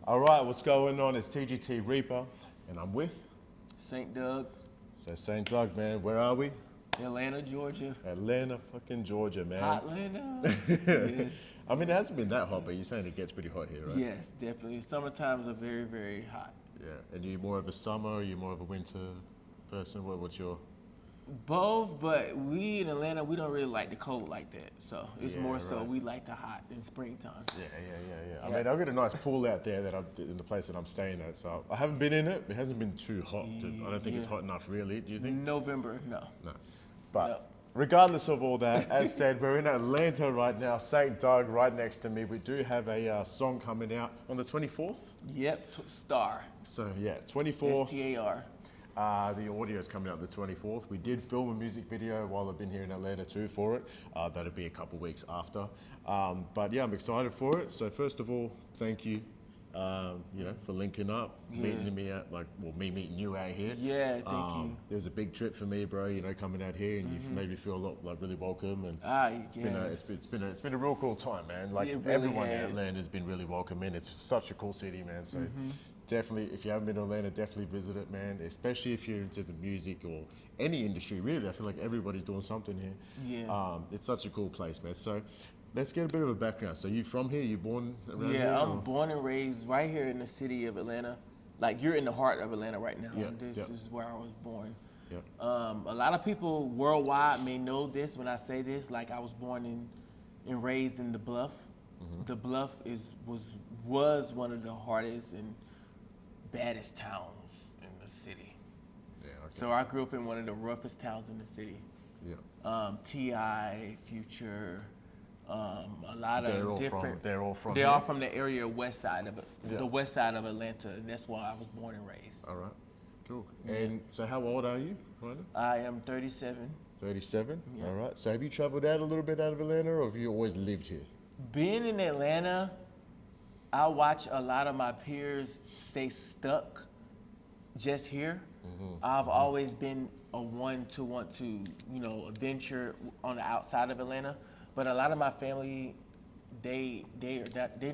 All right, what's going on? It's T.G.T Reapa, and I'm with St. Doug, So St. Doug, man. Where are we? Atlanta, Georgia. Atlanta, fucking Georgia, man. Hotlanta. Yes. I mean, it hasn't been that hot, but you're saying it gets pretty hot here, right? Yes, definitely. Summer times are very, very hot. Yeah. And you more of a summer, or you more of a winter person? What's your? Both, but we in Atlanta, we don't really like the cold like that. So it's Yeah, more so right. we like the hot in springtime. Yeah. I mean, I've got a nice pool out there that I'm in the place that I'm staying at. So I haven't been in it. It hasn't been too hot. I don't think it's Yeah. hot enough, really. Do you think? November, no. No. But No. regardless of all that, as said, we're in Atlanta right now. St. Doug right next to me. We do have a song coming out on the 24th. Yep, Star. So yeah, 24th. STAR. The audio is coming out the 24th. We did film a music video while I've been here in Atlanta too for it. That'll be a couple weeks after. But yeah, I'm excited for it. So first of all, thank you, for linking up, meeting me out, me meeting you out here. Yeah, thank you. It was a big trip for me, bro. Coming out here, and you've made me feel a lot, really welcome. And it's been a real cool time, man. Like It really everyone in has. Atlanta has been really welcoming. It's such a cool city, man. So definitely, if you haven't been to Atlanta, definitely visit it, man. Especially if you're into the music or any industry, really. I feel like everybody's doing something here. Yeah. It's such a cool place, man. So let's get a bit of a background. So you from here? You born around here? Yeah, I'm or? born and raised right here in the city of Atlanta. Like you're in the heart of Atlanta right now. Yeah, This yeah. is where I was born. Yeah. A lot of people worldwide may know this when I say this. Like I was born and raised in the Bluff. The Bluff was one of the hardest and baddest towns in the city. Yeah. Okay. So I grew up in one of the roughest towns in the city. Yeah. T.I., Future, a lot of different. They're all from. They here? are from the area west side of it, Yeah. the west side of Atlanta, and that's where I was born and raised. All right. Cool. And so how old are you, Rhonda? I am 37. 37? Yeah. All right. So have you traveled out a little bit out of Atlanta, or have you always lived here? Being in Atlanta, I watch a lot of my peers stay stuck just here. I've always been a one to want to, venture on the outside of Atlanta, but a lot of my family, they're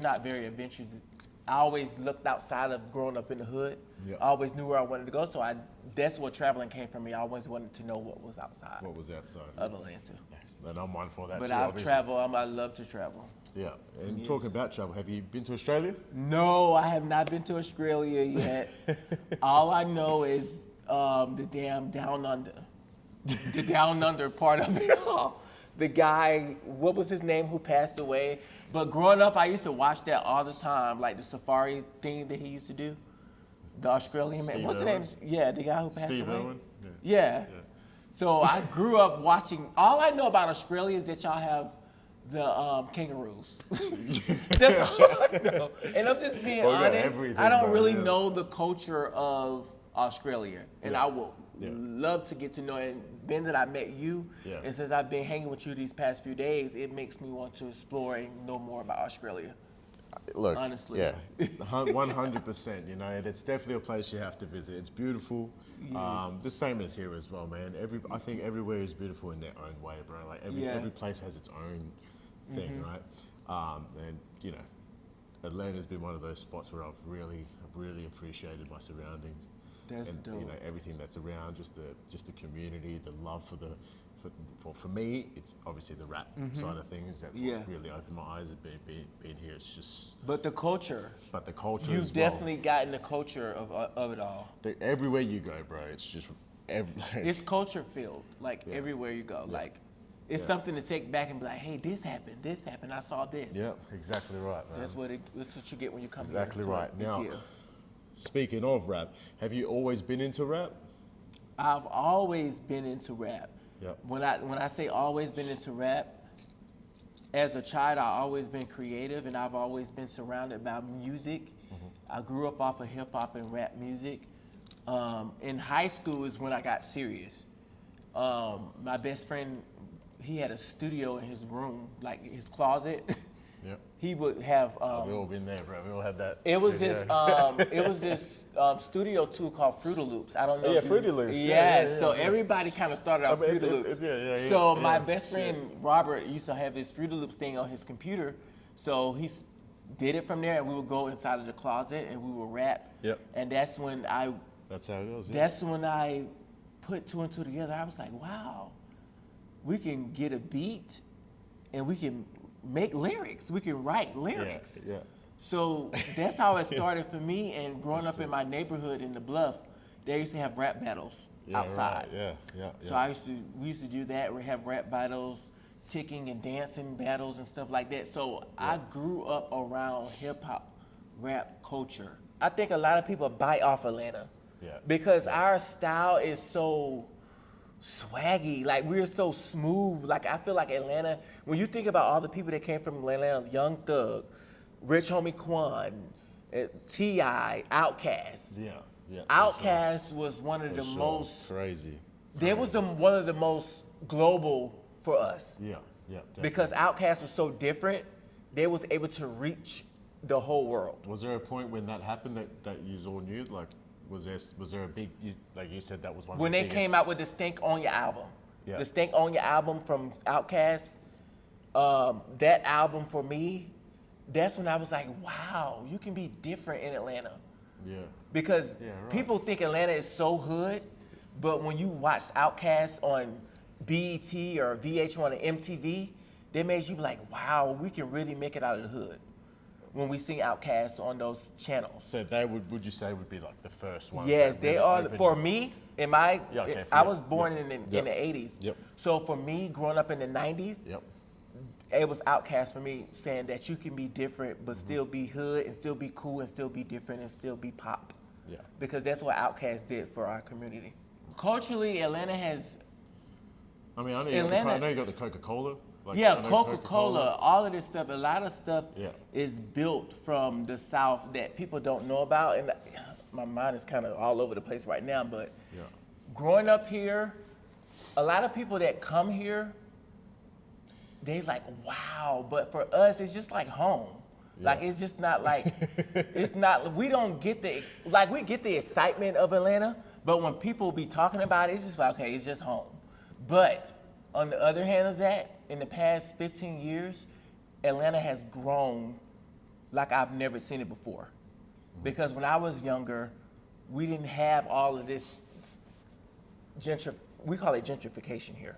not very adventurous. I always looked outside of growing up in the hood. Yeah. I always knew where I wanted to go, so that's what traveling came from me. I always wanted to know what was outside What was outside? of Atlanta. And I'm mindful of that But too, I've obviously. traveled. I love to travel. Yeah. And Yes. talking about travel, have you been to Australia? No, I have not been to Australia yet. All I know is the damn down under. The down under part of it all. The guy, what was his name, who passed away? But growing up, I used to watch that all the time, like the safari thing that he used to do. The Australian man. Steve What's the Irwin? name? Yeah, the guy who passed Steve away. Irwin? Yeah. So I grew up watching. All I know about Australia is that y'all have the kangaroos. That's all I know. And I'm just being Well, we got honest. everything, I don't bro, really yeah. know the culture of Australia, and Yeah. I would Yeah. love to get to know it. Being that I met you, Yeah. and since I've been hanging with you these past few days, it makes me want to explore and know more about Australia. Look, Honestly. yeah, 100%. And it's definitely a place you have to visit. It's beautiful. The same as here as well, man. I think everywhere is beautiful in their own way, bro. Like every place has its own thing, right? And Atlanta's been one of those spots where I've really appreciated my surroundings. That's And dope. everything that's around, just the community, the love for me, it's obviously the rap side of things. That's Yeah. what's really opened my eyes. Being here, it's just. But the culture, But the culture you've as well. definitely gotten the culture of it all. Everywhere you go, bro, it's just It's culture filled, like everywhere you go. Like it's something to take back and be like, hey, this happened, I saw this. yeah, exactly right, man. That's what you get when you come Exactly here. right. Now, ATL. speaking of rap, have you always been into rap? I've always been into rap. Yep. When I say always been into rap, as a child, I've always been creative and I've always been surrounded by music. I grew up off of hip hop and rap music. In high school is when I got serious. My best friend, he had a studio in his room, like his closet. Yep. He would have. We've all been there, bro. We all had that. It was studio. this studio tool called Fruity Loops. I don't know. Yeah, if you- Fruity Loops. Yeah, so yeah. everybody kind of started out I mean, Fruity Loops. So my best friend Robert used to have this Fruity Loops thing on his computer. So did it from there, and we would go inside of the closet and we would rap. Yep. And that's when I That's how it goes. Yeah. That's when I put two and two together. I was like, wow, we can get a beat and we can make lyrics. We can write lyrics. Yeah. So that's how it started for me. And growing up in my neighborhood in the Bluff, they used to have rap battles outside. Right. Yeah. So we used to do that. We have rap battles, ticking and dancing battles and stuff like that. So I grew up around hip hop, rap culture. I think a lot of people bite off Atlanta. Yeah. Because our style is so swaggy, like we're so smooth. Like I feel like Atlanta, when you think about all the people that came from Atlanta, Young Thug, Rich Homie Quan, T.I., Outkast. Yeah. Outkast was one of the For sure. most Crazy. They was one of the most global for us. Yeah. Definitely. Because Outkast was so different, they was able to reach the whole world. Was there a point when that happened that you all knew? Like, was there a big, like you said, that was one of When the they biggest... came out with the Stank on Your album, Yeah. the Stank on Your album from Outkast, that album for me, that's when I was like, wow, you can be different in Atlanta. Yeah. Because right. people think Atlanta is so hood, but when you watch Outkast on BET or VH1 or MTV, they made you be like, wow, we can really make it out of the hood when we sing Outkast on those channels. So they would you say would be like the first one? Yes, that they really are. opened- For me, in my, Yeah, okay, I for was you. born Yep. in Yep. the 80s. Yep. So for me, growing up in the 90s, Yep. it was Outkast for me, saying that you can be different, but still be hood and still be cool and still be different and still be pop. Yeah. Because that's what Outkast did for our community. Culturally, Atlanta has, I mean, I know you got the Coca-Cola. Like, yeah, I know Coca-Cola, all of this stuff, a lot of stuff Yeah. is built from the South that people don't know about. And my mind is kind of all over the place right now, but Yeah. growing up here, a lot of people that come here, they like, wow, but for us, it's just like home. Yeah. Like, it's just not like, it's not, we don't get we get the excitement of Atlanta, but when people be talking about it, it's just like, okay, it's just home. But on the other hand of that, in the past 15 years, Atlanta has grown like I've never seen it before. Because when I was younger, we didn't have all of this we call it gentrification here.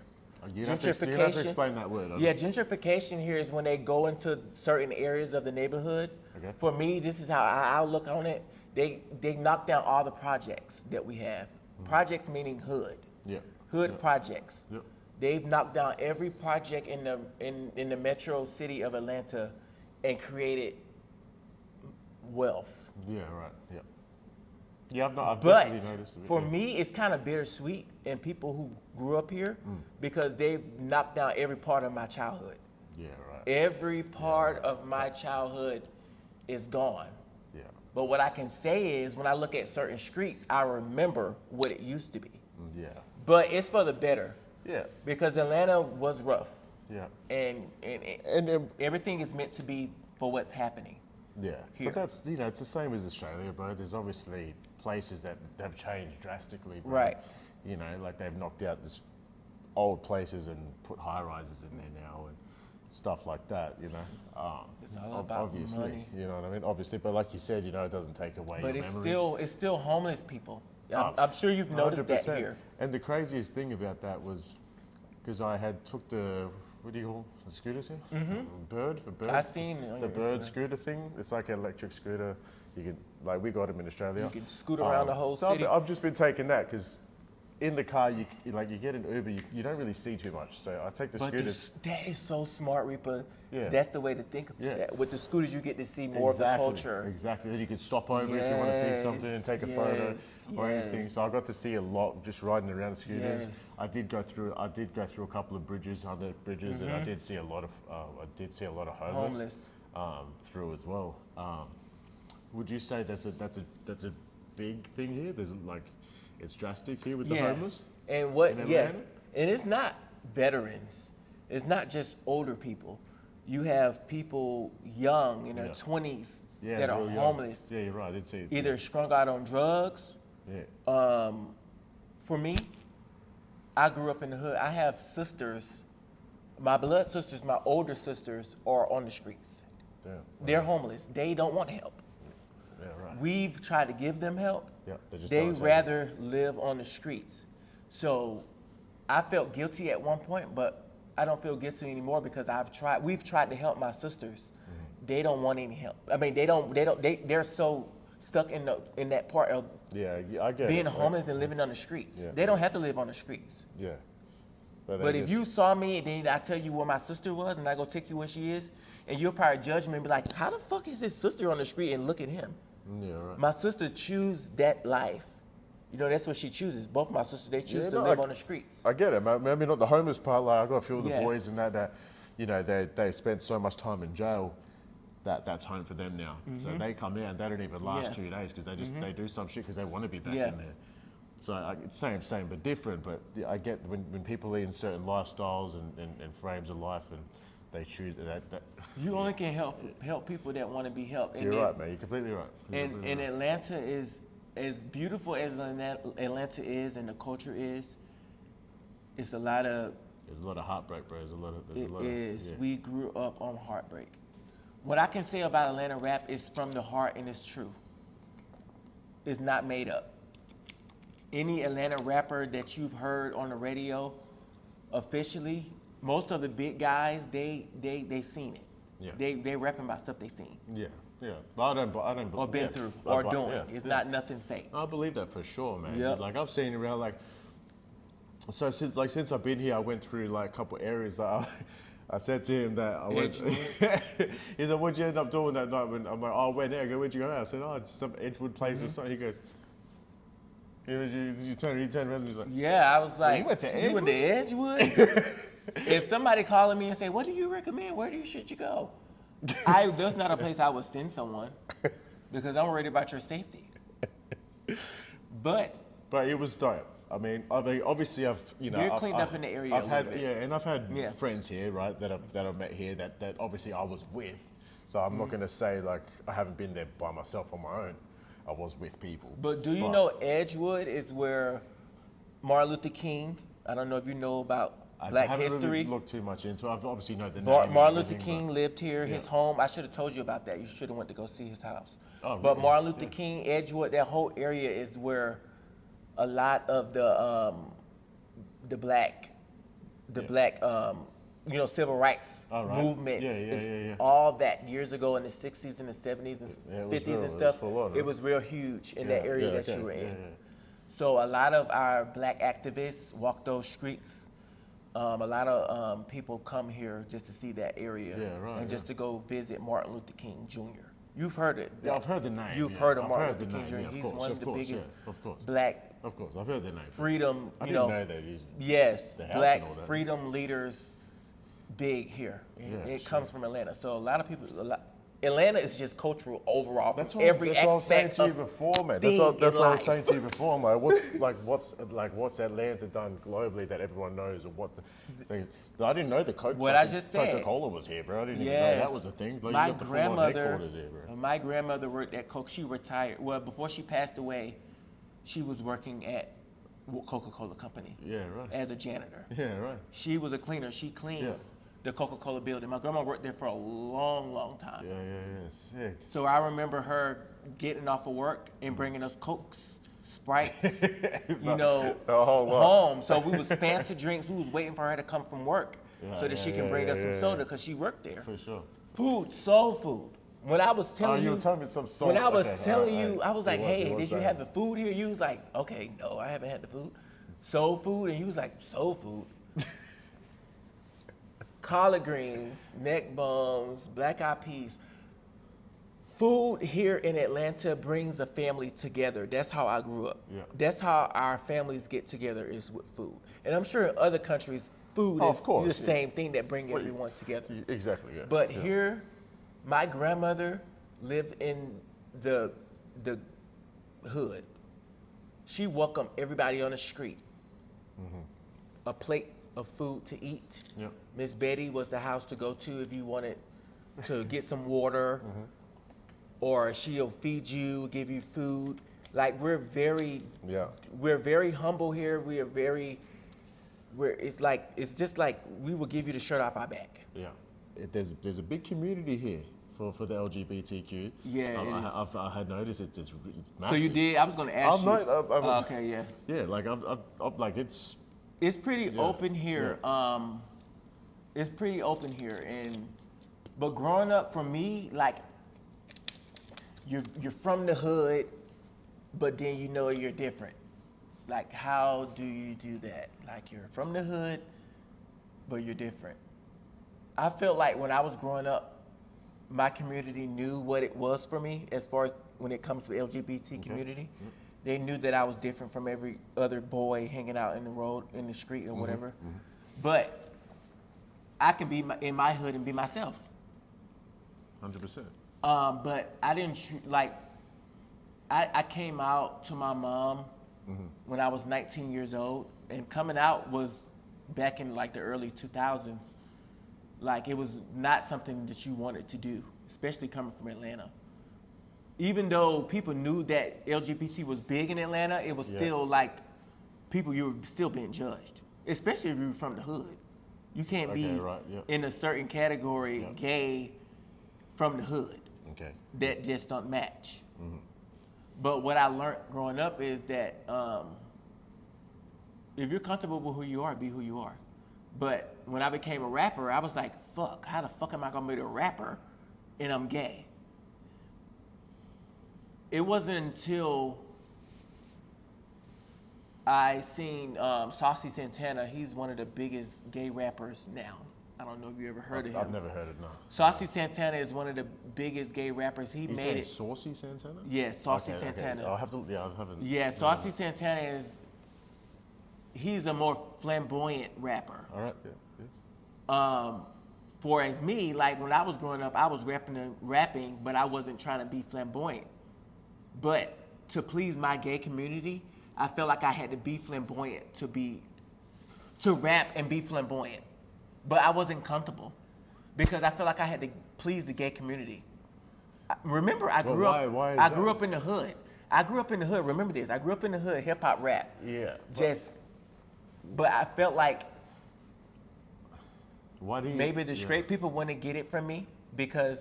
You have to explain that word. Yeah, gentrification here is when they go into certain areas of the neighborhood. Okay. For me, this is how I look on it. They knock down all the projects that we have. Projects meaning hood. Yeah. Hood projects. Yep. They've knocked down every project in the metro city of Atlanta and created wealth. Yeah, right. Yeah. Yeah, I've But definitely noticed it. for yeah. me, it's kind of bittersweet in people who grew up here because they've knocked down every part of my childhood. Yeah, right. Every part of my childhood is gone. Yeah. But what I can say is when I look at certain streets, I remember what it used to be. Yeah. But it's for the better Yeah. because Atlanta was rough. Yeah. And everything is meant to be for what's happening. Yeah. Here. But that's, it's the same as Australia, bro. There's obviously places that have changed drastically, bro. Right. Like they've knocked out this old places and put high rises in there now and stuff like that, It's all about obviously, money. you know what I mean? Obviously, but like you said, it doesn't take away But your it's memory. still homeless people. Oh, I'm sure you've noticed that 100%. here. And the craziest thing about that was because I had took the, what do you call the scooters here? A bird? I seen it on the your bird Instagram. scooter thing. It's like an electric scooter. You can, like, we got them in Australia. You can scoot around the whole city. I've just been taking that because in the car, you get an Uber, you don't really see too much. So I take the But scooters. that is so smart, Reapa. Yeah. That's the way to think of Yeah. that. With the scooters, you get to see more of the culture. Exactly. Then you can stop over if you want to see something and take a photo or anything. yes. So I got to see a lot just riding around the scooters. Yes. I did go through a couple of bridges, under bridges, and I did see a lot of homeless. Through as well. Would you say that's a big thing here? There's it's drastic here with the homeless. And in Atlanta? and it's not veterans. It's not just older people. You have people young in their 20s that are real young. homeless, Yeah, you're right. I did see it. either strung out on drugs. Yeah. For me, I grew up in the hood. I have sisters. My blood sisters, my older sisters, are on the streets. They're homeless. They don't want help. Yeah, right. We've tried to give them help. Yeah, they just They don't take it. rather live on the streets. So I felt guilty at one point, but I don't feel guilty anymore because we've tried to help my sisters. They don't want any help. I mean, they're so stuck in that part of Yeah, I get being it. homeless and living on the streets. Yeah. They don't have to live on the streets. Yeah. But if you saw me and then I tell you where my sister was and I go take you where she is, and you'll probably judge me and be like, how the fuck is his sister on the street, and look at him? Yeah, right. My sister choose that life. You know, that's what she chooses. Both of my sisters, they choose to live on the streets. I get it. Maybe not the homeless part. Like I got a few of the Yeah. boys and that you know, they spent so much time in jail that's home for them now. So they come in and they don't even last 2 days because they do some shit because they want to be back in there. So it's same but different. But I get when people are in certain lifestyles and frames of life and they choose that. You only can help people that want to be helped. And You're right, man. You're completely right. And Atlanta is as beautiful as Atlanta is and the culture is. It's a lot of. There's a lot of heartbreak, bro. Yeah. We grew up on heartbreak. What I can say about Atlanta rap is from the heart and it's true. It's not made up. Any Atlanta rapper that you've heard on the radio officially, most of the big guys, they seen it. Yeah. They rapping about stuff they seen. Yeah. But I don't. Or been through, or doing. It's not nothing fake. I believe that for sure, man. Yep. Like I've seen around, like, so since I've been here, I went through like a couple areas. I said to him that I went. He said, "What'd you end up doing that night?" When I'm like, "Oh, I went there." I go, "Where'd you go?" I said, "Oh, it's some Edgewood place or something." He goes, he turned around and he's like, Yeah, I was like, you went to Edgewood? If somebody calling me and say, what do you recommend? Where should you go? There's not a place I would send someone because I'm worried about your safety. But it was dope. I mean, obviously I've you're cleaned up in the area. I've had I've had Yeah. friends here, right, that I've met here that obviously I was with. So I'm not gonna say like I haven't been there by myself on my own. I was with people. But do you know Edgewood is where Martin Luther King? I don't know if you know about Black I haven't history. really looked too much into it. I've obviously know the name. Martin Luther King lived here. His home. I should have told you about that. You should have went to go see his house. Oh, But really? Martin Luther King, Edgewood, that whole area is where a lot of the black civil rights movement. Yeah. All that years ago in the 60s and the 70s and Yeah, it was 50s real- and it was stuff. full on, It was real huge in that Yeah, area yeah, that okay, you were in. yeah. So a lot of our black activists walk those streets. A lot of people come here just to see that area and just to go visit Martin Luther King Jr. You've heard it. Yeah, I've heard the name. You've yeah. heard of I've Martin heard Luther the King Jr. name, yeah, of He's course, one of the biggest yeah, of course. black Of course, I've heard the name. freedom. I You didn't know, know that he's yes, the house black and all that. freedom leaders, big here. It comes from Atlanta. So a lot of people. Atlanta is just cultural overall. That's from what, every that's what I was saying aspect to you of before, man. thing That's in what I was life. saying to you before. I'm like, what's Atlanta done globally that everyone knows, or what the thing? I didn't know the Coca-Cola was here, bro. I didn't even know that was a thing. Like, My you got the full-on grandmother, headquarters here, bro. my grandmother worked at Coke. She retired. Well, before she passed away, she was working at Coca-Cola Company. Yeah, right. As a janitor. Yeah, right. She was a cleaner. She cleaned Yeah. the Coca-Cola building. My grandma worked there for a long, long time. Yeah, sick. So I remember her getting off of work and bringing us Cokes, Sprites, home. So we was fancy drinks. We was waiting for her to come from work so that she can bring us some soda because she worked there. For sure. Food, soul food. When I was telling you you, were telling me some soul. when I was Okay, telling all right, you, I was like, you hey, was did you saying. have the food here? You was like, okay, no, I haven't had the food. Soul food? And you was like, soul food? Collard greens, neck bones, black eyed peas. Food here in Atlanta brings a family together. That's how I grew up. Yeah. That's how our families get together is with food. And I'm sure in other countries, food Oh, is of course, the yeah. same thing that bring everyone together. Exactly, yeah. But yeah. here, my grandmother lived in the hood. She welcomed everybody on the street. A plate of food to eat. Yep. Miss Betty was the house to go to if you wanted to get some water. Or she'll feed you, give you food. Like we're very humble here. It's just like we will give you the shirt off our back. Yeah. There's a big community here for the LGBTQ. Yeah, it is. I had noticed it's So you massive. did? I was gonna ask you. I'm Okay, yeah. Yeah, like I'm like it's It's pretty Yeah, open here. It's pretty open here, but growing up for me, like you're from the hood, but then you know you're different. Like, how do you do that? Like, you're from the hood, but you're different. I felt like when I was growing up, my community knew what it was for me as far as when it comes to the LGBT community. They knew that I was different from every other boy hanging out in the road, in the street, or whatever. But I can be in my hood and be myself. 100%. But I didn't I came out to my mom when I was 19 years old, and coming out was back in like the early 2000s. Like, it was not something that you wanted to do, especially coming from Atlanta. Even though people knew that LGBT was big in Atlanta, it was still like you were still being judged, especially if you were from the hood. You can't be in a certain category gay from the hood. Okay. That just don't match. But what I learned growing up is that if you're comfortable with who you are, be who you are. But when I became a rapper, I was like, fuck, how the fuck am I gonna be a rapper and I'm gay? It wasn't until I seen Saucy Santana. He's one of the biggest gay rappers now. I don't know if you ever heard of him. I've never heard it, no. Saucy Santana is one of the biggest gay rappers. He You made say it. Saucy Santana? Yeah, Saucy Okay, Santana. I'll have to, I haven't. Yeah, Saucy Santana he's a more flamboyant rapper. All right, yeah. For as me, like when I was growing up, I was rapping, but I wasn't trying to be flamboyant. But to please my gay community, I felt like I had to be flamboyant to rap and be flamboyant. But I wasn't comfortable because I felt like I had to please the gay community. Remember, I grew up in the hood. I grew up in the hood. Remember this. I grew up in the hood, hip hop rap. Yeah. But I felt like maybe the yeah. straight people wouldn't get it from me because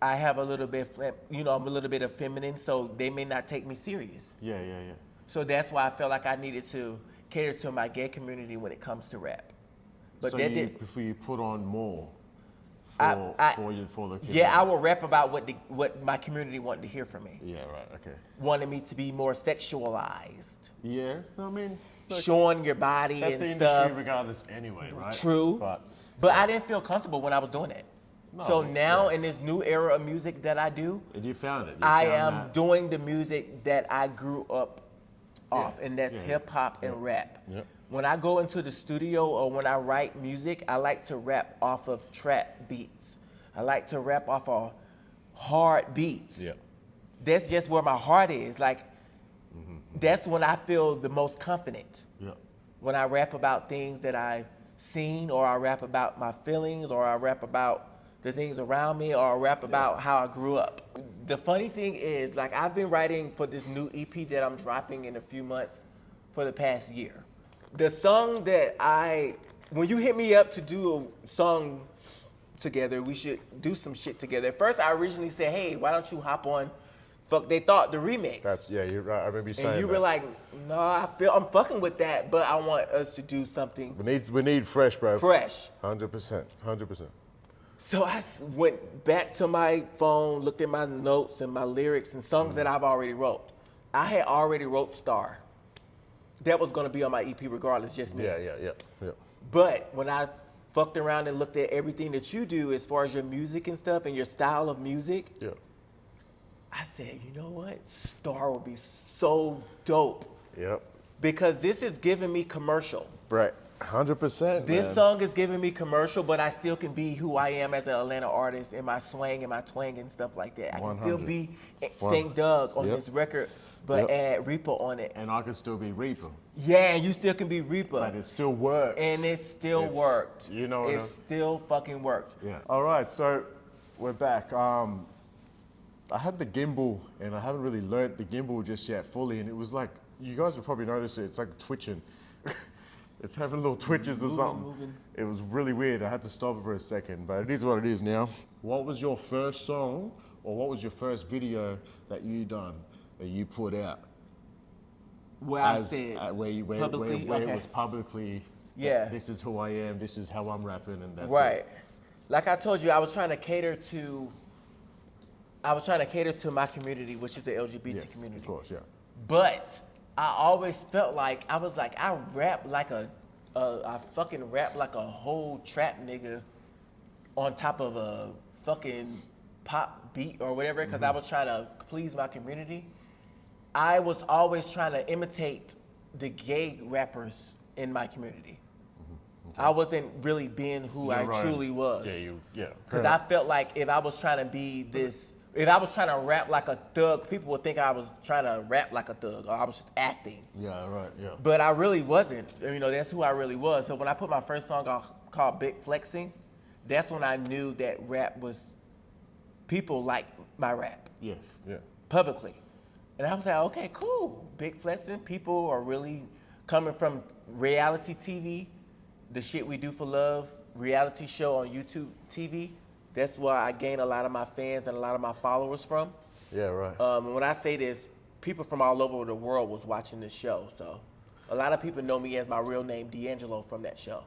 I have a little bit, I'm a little bit effeminate, so they may not take me serious. Yeah. So that's why I felt like I needed to cater to my gay community when it comes to rap. But so you put on more for the community. Yeah, I will rap about what my community wanted to hear from me. Yeah, right, okay. Wanted me to be more sexualized. Yeah, I mean, showing your body that's and the stuff. industry regardless anyway, right? True. But I didn't feel comfortable when I was doing it. No, so now in this new era of music that I do, and you found it. I am doing the music that I grew up off, and that's hip hop and rap. Yep. When I go into the studio or when I write music, I like to rap off of trap beats. I like to rap off of hard beats. Yeah. That's just where my heart is. Like, that's when I feel the most confident. Yeah. When I rap about things that I've seen, or I rap about my feelings, or I rap about the things around me, or I rap about how I grew up. The funny thing is, like, I've been writing for this new EP that I'm dropping in a few months for the past year. The song that when you hit me up to do a song together, we should do some shit together. At first, I originally said, hey, why don't you hop on Fuck They Thought, the remix. You're right. I remember you saying that. And you were like, no, I'm fucking with that, but I want us to do something. We need fresh, bro. Fresh. 100%. So I went back to my phone, looked at my notes and my lyrics and songs that I've already wrote. I had already wrote Star. That was gonna be on my EP regardless, just me. Yeah. But when I fucked around and looked at everything that you do as far as your music and stuff and your style of music, I said, you know what? Star would be so dope. Yep. Because this is giving me commercial. Right. 100%. This song is giving me commercial, but I still can be who I am as an Atlanta artist in my swing and my twang and stuff like that. I can still be St. Doug on this record, but add Reapa on it. And I can still be Reapa. Yeah, and you still can be Reapa. But it still works. And it still worked. You know what it still fucking worked. Yeah. All right, so we're back. I had the gimbal, and I haven't really learned the gimbal just yet fully, and it was like, you guys will probably notice it, it's like twitching. It's having little twitches or something. moving. It was really weird. I had to stop it for a second, but it is what it is now. What was your first song, or what was your first video that you done, that you put out? Where I said where publicly, it okay. was publicly. Yeah. This is who I am. This is how I'm rapping, and that's Right. it. Like I told you, I was trying to cater to my community, which is the LGBT Yes, community. of course, yeah. But I always felt like I rap like I fucking rap like a whole trap nigga on top of a fucking pop beat or whatever, because I was trying to please my community. I was always trying to imitate the gay rappers in my community. I wasn't really being who I truly was. Yeah. Because I felt like if I was trying to rap like a thug, people would think I was trying to rap like a thug, or I was just acting. Yeah, right, yeah. But I really wasn't. You know, that's who I really was. So when I put my first song out called Big Flexing, that's when I knew that rap was, people like my rap. Yes, yeah. Publicly. And I was like, okay, cool. Big Flexing, people are really coming from reality TV, the shit we do for love, reality show on YouTube TV. That's where I gain a lot of my fans and a lot of my followers from. Yeah, right. And when I say this, people from all over the world was watching this show. So a lot of people know me as my real name, D'Angelo, from that show.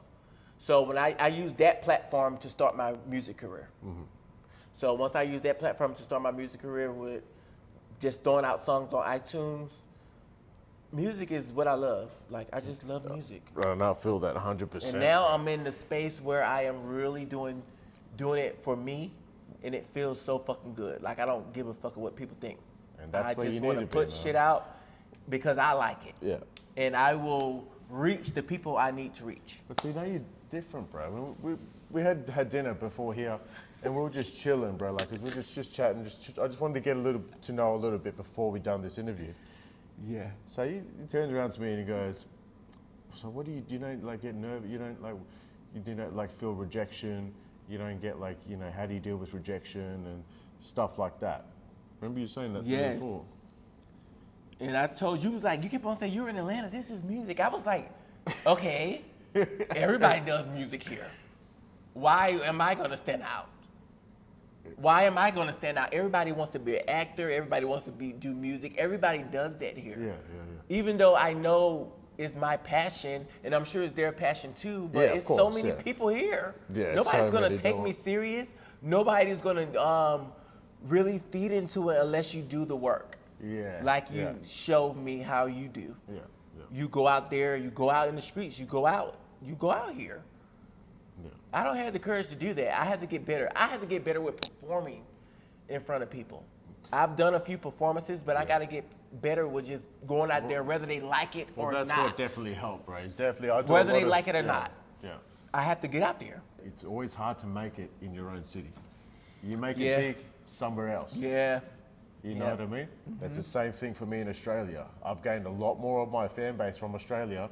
So when I used that platform to start my music career. So once I used that platform to start my music career with just throwing out songs on iTunes, music is what I love. Like, I just love music. Right, and I feel that 100%. And now I'm in the space where I am really doing it for me, and it feels so fucking good. Like, I don't give a fuck what people think. And that's where you just need want to to be, put man. shit out because I like it. Yeah. And I will reach the people I need to reach. But see, now you're different, bro. We had dinner before here, and we were just chilling, bro. Like, we were just chatting. I just wanted to get to know a little bit before we done this interview. Yeah. So he turns around to me and he goes, so what do you don't like get nervous? You don't like feel rejection? You don't get like, how do you deal with rejection and stuff like that? Remember you saying that to me Yes. before? And I told you, was like, you kept on saying, you're in Atlanta, this is music. I was like, okay, everybody does music here. Why am I gonna stand out? Why am I gonna stand out? Everybody wants to be an actor, everybody wants to do music, everybody does that here. Yeah. Even though I know it's my passion, and I'm sure it's their passion too, but Yeah, of it's course, so many yeah. people here. Yeah, Nobody's so gonna many take don't. me serious. Nobody's gonna really feed into it unless you do the work. Yeah. Like you showed me how you do. Yeah. You go out there, you go out in the streets, you go out here. Yeah. I don't have the courage to do that. I had to get better. I had to get better with performing in front of people. I've done a few performances, but I got to get better with just going out there, whether they like it or Well, that's not. what definitely helped, bro. It's definitely I do Whether a lot they of- like it or not. Yeah. I have to get out there. It's always hard to make it in your own city. You make Yeah. it big somewhere else. Yeah. You know what I mean? That's the same thing for me in Australia. I've gained a lot more of my fan base from Australia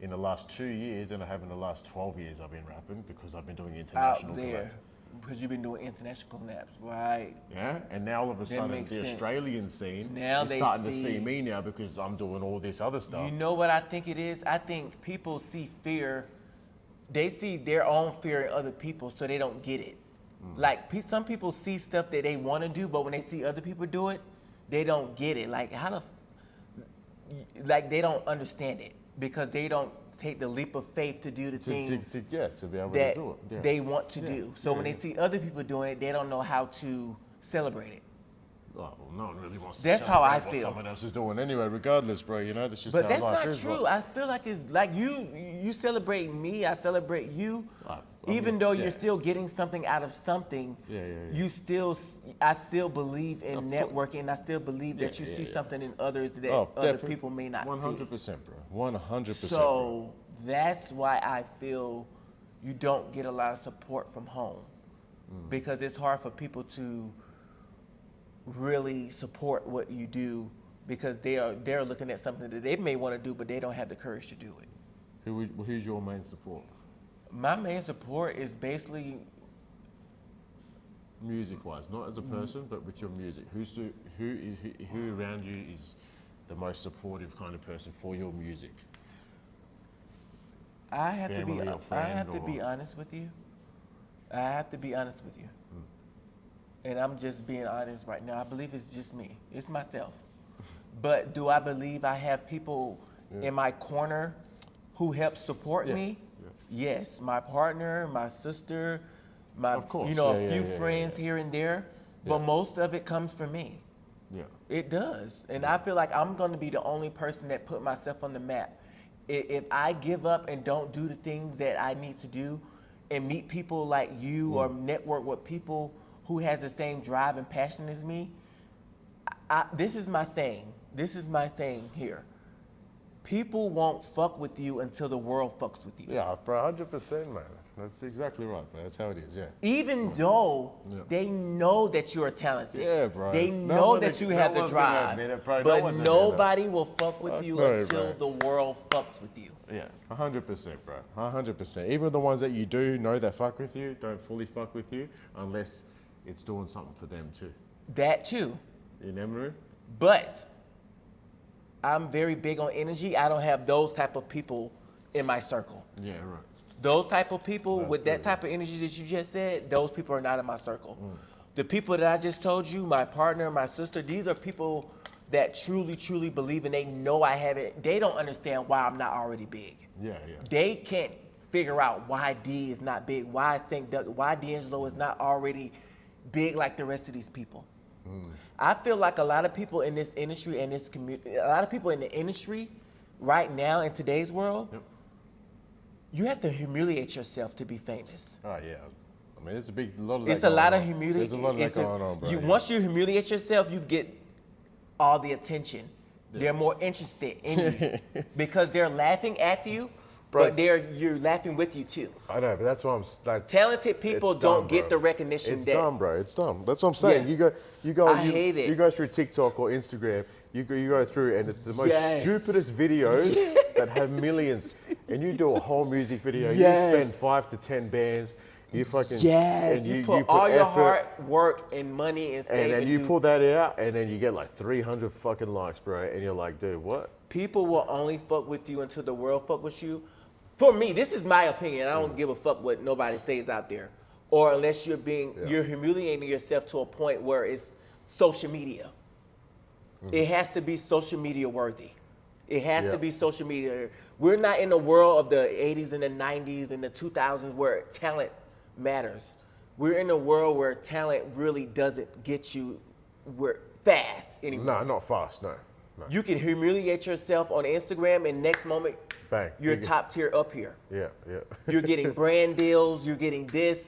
in the last 2 years than I have in the last 12 years I've been rapping, because I've been doing international Out there. collabs. Because you've been doing international collabs, right? Yeah, and now all of a sudden makes the sense. Australian scene Now is they starting to see- see me now because I'm doing all this other stuff. You know what I think it is? I think people see fear. They see their own fear in other people, so they don't get it. Like some people see stuff that they want to do, but when they see other people do it, they don't get it. Like like they don't understand it because they don't take the leap of faith to do the things to be able that to do it. Yeah. they want to Yeah. do. So Yeah, when they see other people doing it, they don't know how to celebrate it. Oh, well, no one really wants to That's how I celebrate feel. what someone else is doing anyway, regardless, bro. That's just But how that's life not is. true. Like, I feel like it's like you celebrate me, I celebrate you. I Even mean, though yeah. you're still getting something out of something, I still believe in networking. And I still believe that you see something in others that other definitely. people may not 100%, bro. 100%. So that's why I feel you don't get a lot of support from home, because it's hard for people to really support what you do because they're looking at something that they may want to do, but they don't have the courage to do it. Who's your main support? My main support is basically Music-wise, not as a person, but with your music. Who around you is the most supportive kind of person for your music? I have to be. family or I friend? have to or... be honest with you. I have to be honest with you. And I'm just being honest right now. I believe it's just me. It's myself. But do I believe I have people in my corner who help support me? Yeah. Yes. My partner, my sister, my Of course. a few friends here and there. But most of it comes from me. Yeah. It does. And I feel like I'm going to be the only person that put myself on the map. If I give up and don't do the things that I need to do and meet people like you or network with people who has the same drive and passion as me, this is my saying. This is my saying here. People won't fuck with you until the world fucks with you. Yeah, bro, 100%, man. That's exactly right, bro. That's how it is, yeah. Even though they know that you're talented. Yeah, bro. They know that you have the drive. But nobody will fuck with you until the world fucks with you. Yeah, 100%, bro. 100%. Even the ones that you do know that fuck with you, don't fully fuck with you unless it's doing something for them too. That too. You know what I mean? But I'm very big on energy. I don't have those type of people in my circle. Yeah, right. Those type of people with that good, type of energy that you just said, those people are not in my circle. The people that I just told you, my partner, my sister, these are people that truly, truly believe and they know I have it. They don't understand why I'm not already big. Yeah. They can't figure out why D is not big, why D'Angelo is not already big like the rest of these people. I feel like a lot of people in this industry and this community, a lot of people in the industry right now in today's world, you have to humiliate yourself to be famous. Oh, yeah. I mean, it's a lot of that It's a lot of on. humiliation. There's a lot of that going on, bro. Once you humiliate yourself, you get all the attention. They're more interested in you because they're laughing at you, but you're laughing with you too. I know, but that's why I'm like. Talented people don't get the recognition. It's dumb, bro. It's dumb. That's what I'm saying. Yeah. You go. I hate it. You go through TikTok or Instagram. You go through, and it's the most stupidest videos that have millions. And you do a whole music video. You spend 5 to 10 bands. You fucking and you put all your hard work and money and and then you pull that out, and then you get like 300 fucking likes, bro. And you're like, dude, what? People will only fuck with you until the world fuck with you. For me, this is my opinion. I don't give a fuck what nobody says out there, or unless you're humiliating yourself to a point where it's social media. It has to be social media worthy. It has to be social media. We're not in the world of the 80s and the 90s and the 2000s where talent matters. We're in a world where talent really doesn't get you fast anymore. No, not fast, no. You can humiliate yourself on Instagram and next moment, bang, you're top tier up here. Yeah. You're getting brand deals, you're getting this,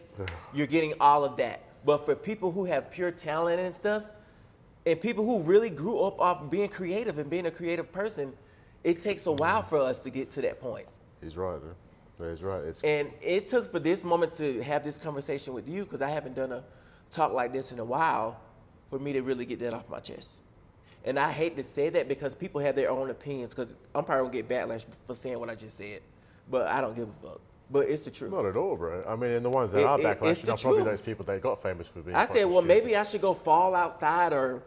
you're getting all of that. But for people who have pure talent and stuff, and people who really grew up off being creative and being a creative person, it takes a while for us to get to that point. He's right, man. He's right. And it took for this moment to have this conversation with you, because I haven't done a talk like this in a while, for me to really get that off my chest. And I hate to say that because people have their own opinions, because I'm probably going to get backlash for saying what I just said. But I don't give a fuck. But it's the truth. Not at all, bro. I mean, and the ones that are backlashing are probably those people that got famous for being I said, well, stupid. maybe I should go fall outside or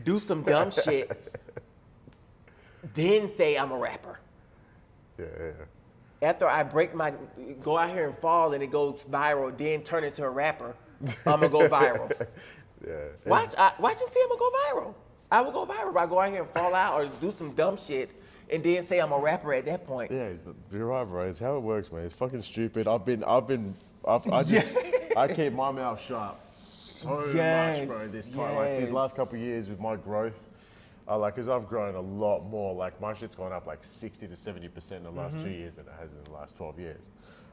do some dumb shit, then say I'm a rapper. Yeah. After I go out here and fall and it goes viral, then turn into a rapper, I'm going to go viral. Watch and see I'm going to go viral. I will go viral if I go out here and fall out or do some dumb shit and then say I'm a rapper at that point. Yeah, you're right, bro. It's how it works, man. It's fucking stupid. I keep my mouth shut so much, bro, this time. Like these last couple of years with my growth, because I've grown a lot more. Like my shit's gone up like 60 to 70% in the last 2 years than it has in the last 12 years.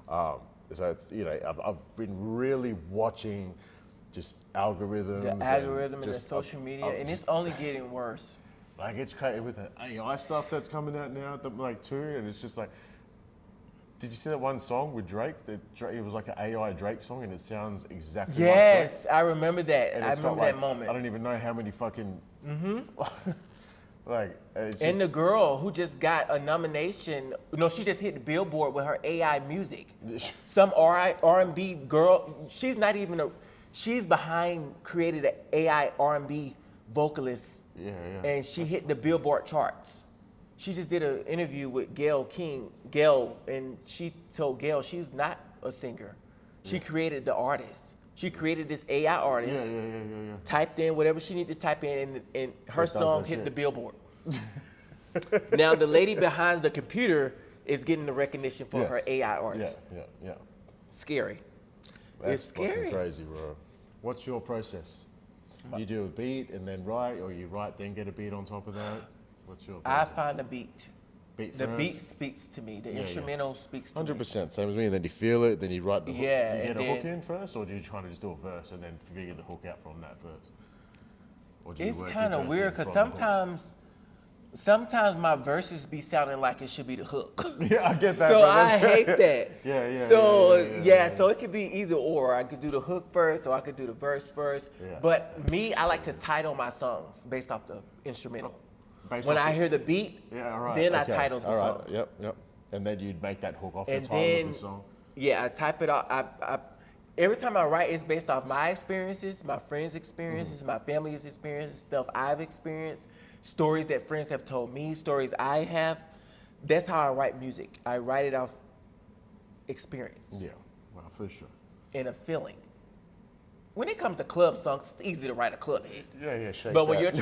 So it's, I've been really watching just algorithms. The algorithm and the social media, and it's only getting worse. Like it's crazy with the AI stuff that's coming out now, too, and it's just like, did you see that one song with Drake? It was like an AI Drake song, and it sounds exactly like Drake. Yes, I remember that. And I remember that moment. I don't even know how many fucking and the girl who just got a nomination, she just hit the Billboard with her AI music. Some R&B girl, she's not even she's created an AI R&B vocalist. Yeah. And she hit the Billboard charts. she just did an interview with and she told Gail she's not a singer. She created the artist. She created this AI artist. Yeah. Typed in whatever she needed to type in, and her song hit shit. the Billboard. Now the lady behind the computer is getting the recognition for her AI artist. Yeah. Scary. That's It's scary. fucking crazy, bro. What's your process? You do a beat and then write, or you write then get a beat on top of that? What's your I process? find a beat. Beat The first? beat speaks to me. The instrumental speaks to me. 100%, same as me. And then you feel it, then you write the hook. Yeah, Do you and get a hook then- in first, or do you try to just do a verse and then figure the hook out from that first? Or do you It's work kind of your verse weird in because from the hook? sometimes my verses be sounding like it should be the hook. Yeah, I get that. So bro. I That's- hate that. Yeah. So so it could be either or. I could do the hook first, or I could do the verse first. Yeah. But me, I like to title my songs based off the instrumental. Based When off I the- hear the beat, Yeah, all right. then I okay. title the all right. song. Yep. And then you'd make that hook off And the title then, of the song. yeah, I type it out. Every time I write, it's based off my experiences, my friends' experiences, my family's experiences, stuff I've experienced, stories that friends have told me, stories I have. That's how I write music. I write it off experience Yeah, well, for sure. and a feeling. When it comes to club songs, it's easy to write a club hit. Yeah, shake But when that.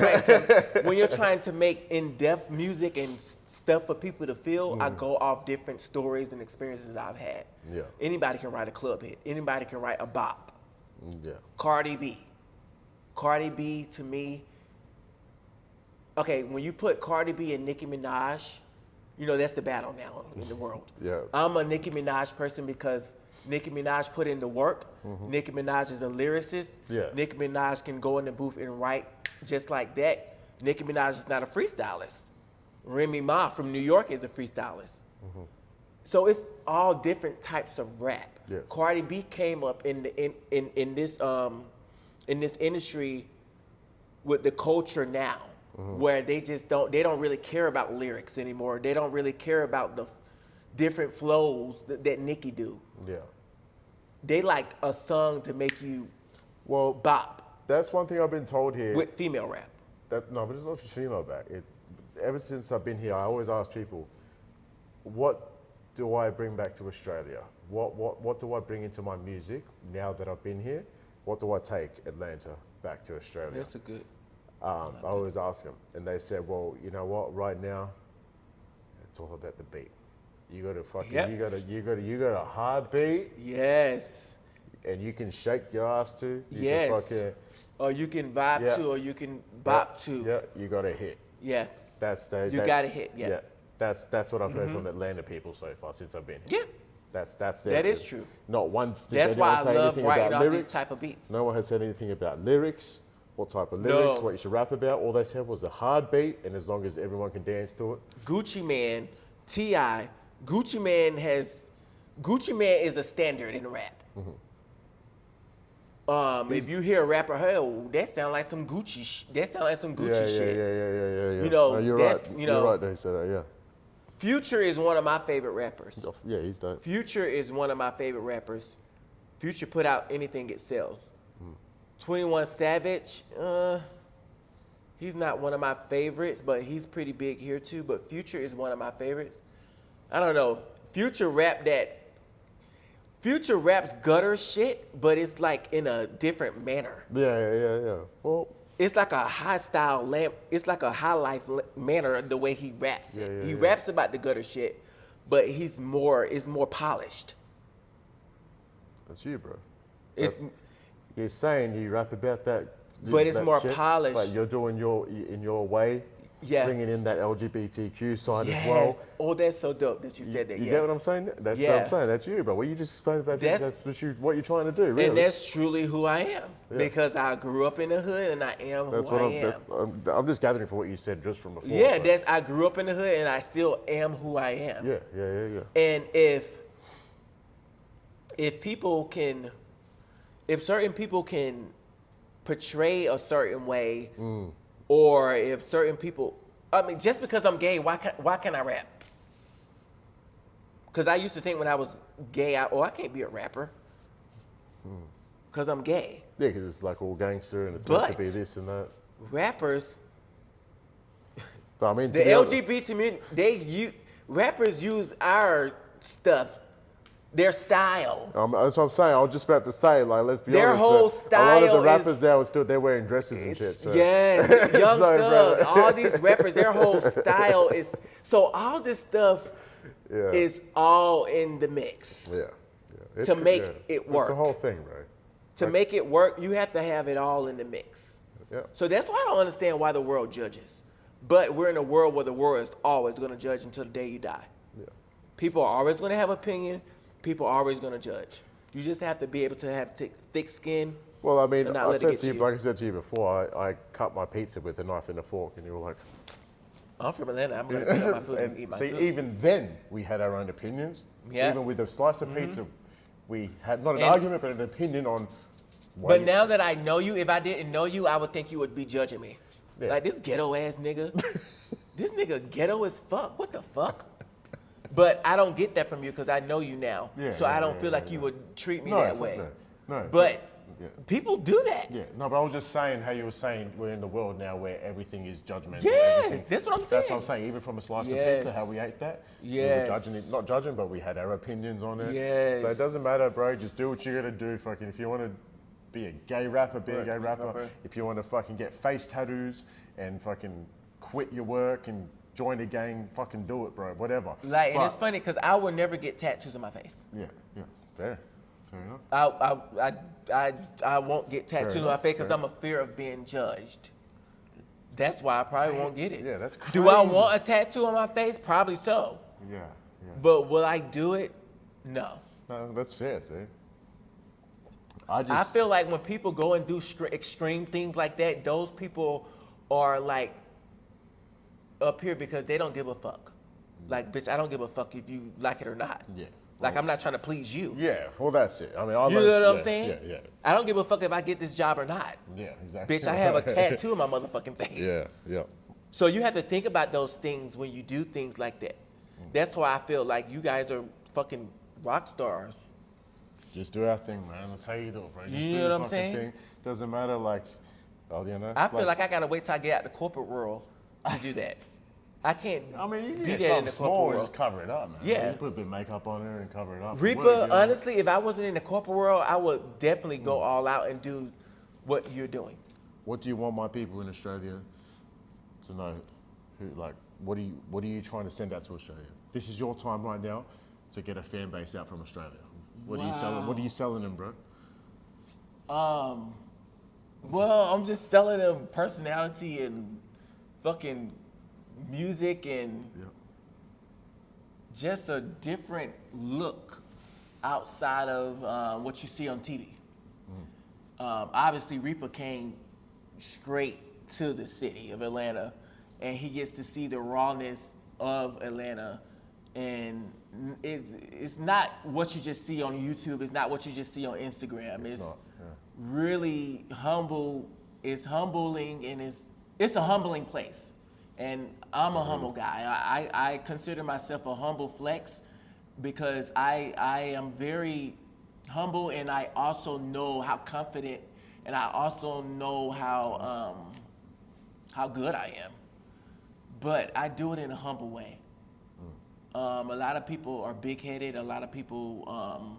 you're trying to make in-depth music and stuff for people to feel, I go off different stories and experiences that I've had. Yeah. Anybody can write a club hit. Anybody can write a bop. Yeah. Cardi B to me. Okay, when you put Cardi B and Nicki Minaj, you know that's the battle now in the world. Yeah. I'm a Nicki Minaj person because Nicki Minaj put in the work. Nicki Minaj is a lyricist. Yeah. Nicki Minaj can go in the booth and write just like that. Nicki Minaj is not a freestylist. Remy Ma from New York is a freestylist. So it's all different types of rap. Yes. Cardi B came up in this industry with the culture now, where they don't really care about lyrics anymore. They don't really care about the different flows that Nicki do. Yeah. They like a song to make you Well, bop that's one thing I've been told here. with female rap. No, but it's not just female back. Ever since I've been here, I always ask people, what do I bring back to Australia? What do I bring into my music now that I've been here? What do I take Atlanta back to Australia? That's a good. I always ask them, and they said, "Well, you know what? Right now, it's all about the beat. You got to fucking, Yep. you got a hard beat, Yes. and you can shake your ass to. You Yes. Can fucking, Or you can vibe Yeah. to, or you can bop to. Yeah, you got to hit. Yeah. That's the. You gotta hit, yeah. That's what I've heard from Atlanta people so far since I've been here. Yeah. That's That is true. Not once did That's anyone why I say love anything writing about all these lyrics. type of beats. No one has said anything about lyrics, what type of lyrics, No. what you should rap about. All they said was a hard beat, and as long as everyone can dance to it. Gucci Man, T.I., Gucci Man is a standard in rap. If you hear a rapper, oh, that sound like some Gucci. That sound like some Gucci shit. Yeah. You know, No, you're that's- right. you know- You're right. They said that. Yeah. Future is one of my favorite rappers. Yeah, he's dope. Future is one of my favorite rappers. Future put out anything it sells. 21 Savage, he's not one of my favorites, but he's pretty big here too. But Future is one of my favorites. I don't know. Future raps gutter shit, but it's like in a different manner. Yeah. Well, It's like a high style it's like a high life manner the way he raps it. Yeah, He yeah. raps about the gutter shit, but it's more polished. that's you, bro. It's You're saying you rap about that. But it's that more shit, polished. But you're doing in your way. Yeah. Bringing in that LGBTQ side as well. yes. Oh, that's so dope that you said that. You Yeah. get what I'm saying? That's what Yeah. I'm saying. That's you, bro. What you just explained about That's- that's what you're trying to do, really. And that's truly who I am Yeah. because I grew up in the hood and I am That's who what I am. I'm just gathering from what you said just from before. Yeah, so. I grew up in the hood and I still am who I am. Yeah. And if certain people can portray a certain way, or if certain people, I mean, just because I'm gay, why can't I rap? Because I used to think when I was gay, I can't be a rapper because I'm gay. Yeah, because it's like all gangster and it's meant to But- be this and that. Rappers, But I mean, The LGBT community, rappers use our stuff, their style. That's what I'm saying. I was just about to say, like, let's be Their honest. whole A lot of style the rappers is- now are still they're wearing dresses and shit. So. Yeah, Young So, Thug, bro. all these rappers, their whole style is, so all this stuff Yeah. is all in the mix. Yeah. It's To good, make yeah. it work. It's a whole thing, bro. To make it work, you have to have it all in the mix. Yeah. So that's why I don't understand why the world judges. But we're in a world where the world is always going to judge until the day you die. Yeah. People are always going to have opinion. People are always going to judge. You just have to be able to have thick skin. Well, I mean, and not I let it said get to you, to you. like I said to you before, I cut my pizza with a knife and a fork, and you were like, I'm from Atlanta. I'm going to pick up my food and eat my see, food. even then we had our own opinions. Yeah. Even with a slice of pizza, we had not an And- argument, but an opinion on. Why But now that I know you, if I didn't know you, I would think you would be judging me. Yeah. Like, this ghetto ass nigga. This nigga ghetto as fuck. What the fuck? But I don't get that from you because I know you now. Yeah, so yeah, I don't yeah, feel like yeah, you yeah. would treat me No, that fuck way. that. No, But yeah. people do that. Yeah, no, but I was just saying how you were saying we're in the world now where everything is judgmental. Yes, everything. that's what I'm That's what saying. I'm saying. Even from a slice of Yes. pizza, how we ate that. We Yes. were judging it, not judging, but we had our opinions on it. Yes. So it doesn't matter, bro. Just do what you gotta do. Fucking, if you want to be a gay rapper, be a gay rapper. If you want to fucking get face tattoos and fucking quit your work and join a gang, fucking do it, bro. Whatever. Like, and But- it's funny because I would never get tattoos on my face. Yeah, fair enough. I won't get tattoos on my enough, face because fair I'm a fear of being judged. That's why I probably won't get it. Yeah, that's Do I crazy. want a tattoo on my face? Probably so. Yeah. But will I do it? No. No, that's fair, see. I feel like when people go and do extreme things like that, those people are like up here because they don't give a fuck. Like, bitch, I don't give a fuck if you like it or not. Yeah. Like, I'm not trying to please you. Yeah, well, that's it. I mean, I You know what I'm saying? Yeah. I don't give a fuck if I get this job or not. Yeah, exactly. Bitch, I have a tattoo on my motherfucking face. Yeah. So you have to think about those things when you do things like that. That's why I feel like you guys are fucking rock stars. Just do our thing, man. That's how you do it, bro. Just You do know your what I'm fucking saying? thing. Doesn't matter, like, oh, you know. I feel like I gotta wait till I get out the corporate world to do that. I can't I mean, you can be get that in something the small corporate and world. just cover it up, man. Yeah. You put a bit of makeup on it and cover it up. Reapa, It works, you know? honestly, if I wasn't in the corporate world, I would definitely go all out and do what you're doing. What do you want my people in Australia to know? What are you trying to send out to Australia? This is your time right now to get a fan base out from Australia. What are you selling? What are you selling them, bro? Well, I'm just selling them personality and fucking music and Yeah. just a different look outside of what you see on TV. Obviously, Reapa came straight to the city of Atlanta, and he gets to see the rawness of Atlanta. And it's not what you just see on YouTube. It's not what you just see on Instagram. It's not, yeah. really humble. It's humbling, and it's a humbling place. And I'm a humble guy. I consider myself a humble flex because I am very humble, and I also know how confident, and I also know how good I am. But I do it in a humble way. A lot of people are big-headed. A lot of people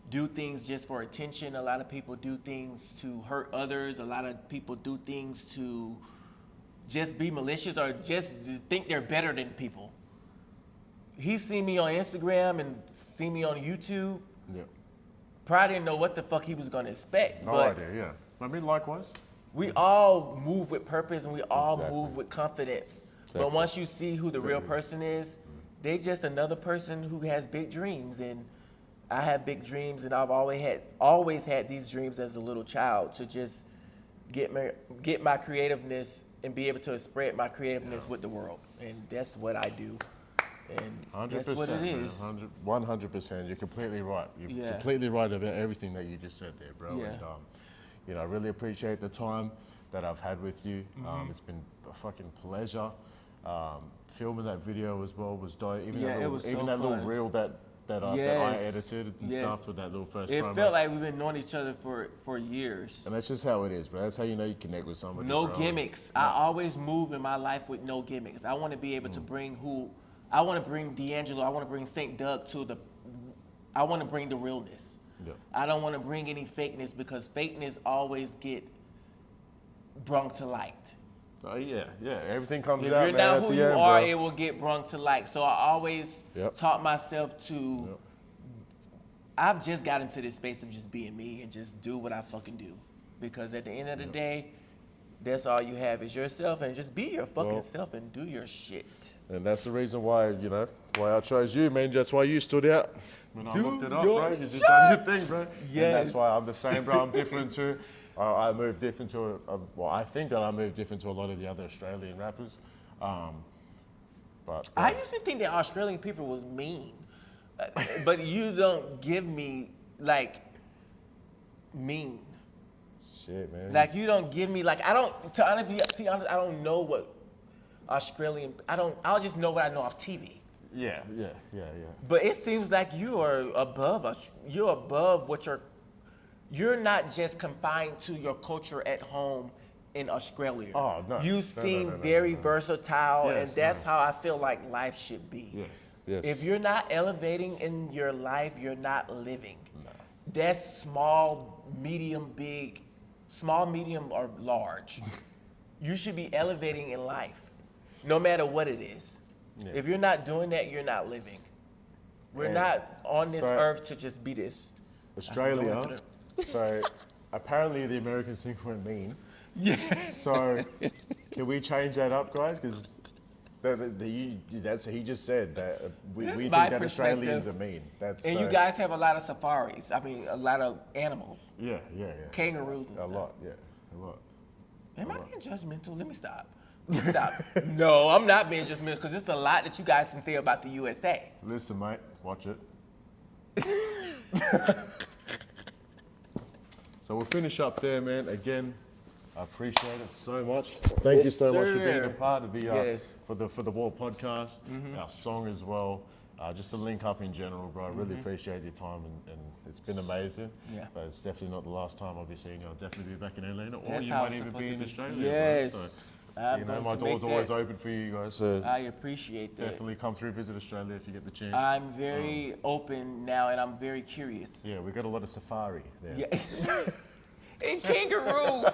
do things just for attention. A lot of people do things to hurt others. A lot of people do things to just be malicious or just think they're better than people. He seen me on Instagram and seen me on YouTube. Yeah. Probably didn't know what the fuck he was gonna expect. No but idea, yeah. I mean, likewise. we all move with purpose and we all Exactly. move with confidence. But Exactly. once you see who the real person is, they just another person who has big dreams. And I have big dreams, and I've always had these dreams as a little child to just get my creativeness and be able to spread my creativeness with the world. And that's what I do. And that's what it is. 100%. You're completely right. You're Yeah. completely right about everything that you just said there, bro. Yeah. And, I really appreciate the time that I've had with you. Mm-hmm. It's been a fucking pleasure. Filming that video as well was dope. Even Yeah, that it little, was even so that little fun. reel that that I Yes. edited and Yes. stuff with that little first It promo. felt like we've been knowing each other for years. And that's just how it is, bro. That's how you know you connect with somebody. No bro. gimmicks. I always move in my life with no gimmicks. I want to be able to bring I want to bring D'Angelo, I want to bring St. Doug I want to bring the realness. Yeah. I don't want to bring any fakeness because fakeness always get brung to light. Oh yeah, yeah. Everything comes If out, you're man, not at who the you end, are, bro. it will get brung to light. So I always Yep. taught myself to. Yep. I've just got into this space of just being me and just do what I fucking do, because at the end of the day, that's all you have is yourself, and just be your fucking Well- self and do your shit. And that's the reason why, why I chose you, man. That's why you stood out. When I Do looked it up, your bro, you just done your thing, bro. Yes. And that's why I'm the same, bro. I'm different too. I move different to, I think that I move different to a lot of the other Australian rappers. But I used to think that Australian people was mean, but you don't give me like mean. shit, man. Like you don't give me like I don't. To honestly, I don't know what Australian. I'll just know what I know off TV. Yeah. But it seems like you are above us. You're above what you're not just confined to your culture at home in Australia. Oh, no. You No, seem no. very versatile, Yes, and that's how I feel like life should be. Yes. If you're not elevating in your life, you're not living. No. That's small, medium, big, small, medium, or large. You should be elevating in life, no matter what it is. Yeah. If you're not doing that, you're not living. We're And not on this so- earth to just be this. Australia, so apparently the Americans think we're mean. Yes. So can we change that up, guys? Because he just said that we That's think my that Australians are perspective. mean. That's And so, you guys have a lot of safaris. I mean, a lot of animals, Yeah. kangaroos and A stuff. lot, yeah, a lot. Am I being judgmental? Let me stop. Stop. No, I'm not being judgmental because it's a lot that you guys can say about the USA. Listen, mate, watch it. So we'll finish up there, man. Again, I appreciate it so much. Thank you so much for being a sir. part of the Yes. for the War podcast, our song as well. Just the link up in general, bro. I really appreciate your time, and it's been amazing. Yeah. But it's definitely not the last time I'll be seeing you. I'll definitely be back in Atlanta, or That's you how might it's even supposed be to in be. Australia. Yes. Bro. I'm So, going my to door's make always that. open for you guys. So I appreciate that. definitely come through, visit Australia if you get the chance. I'm very open now, and I'm very curious. Yeah, we got a lot of safari there. Yeah. And kangaroos.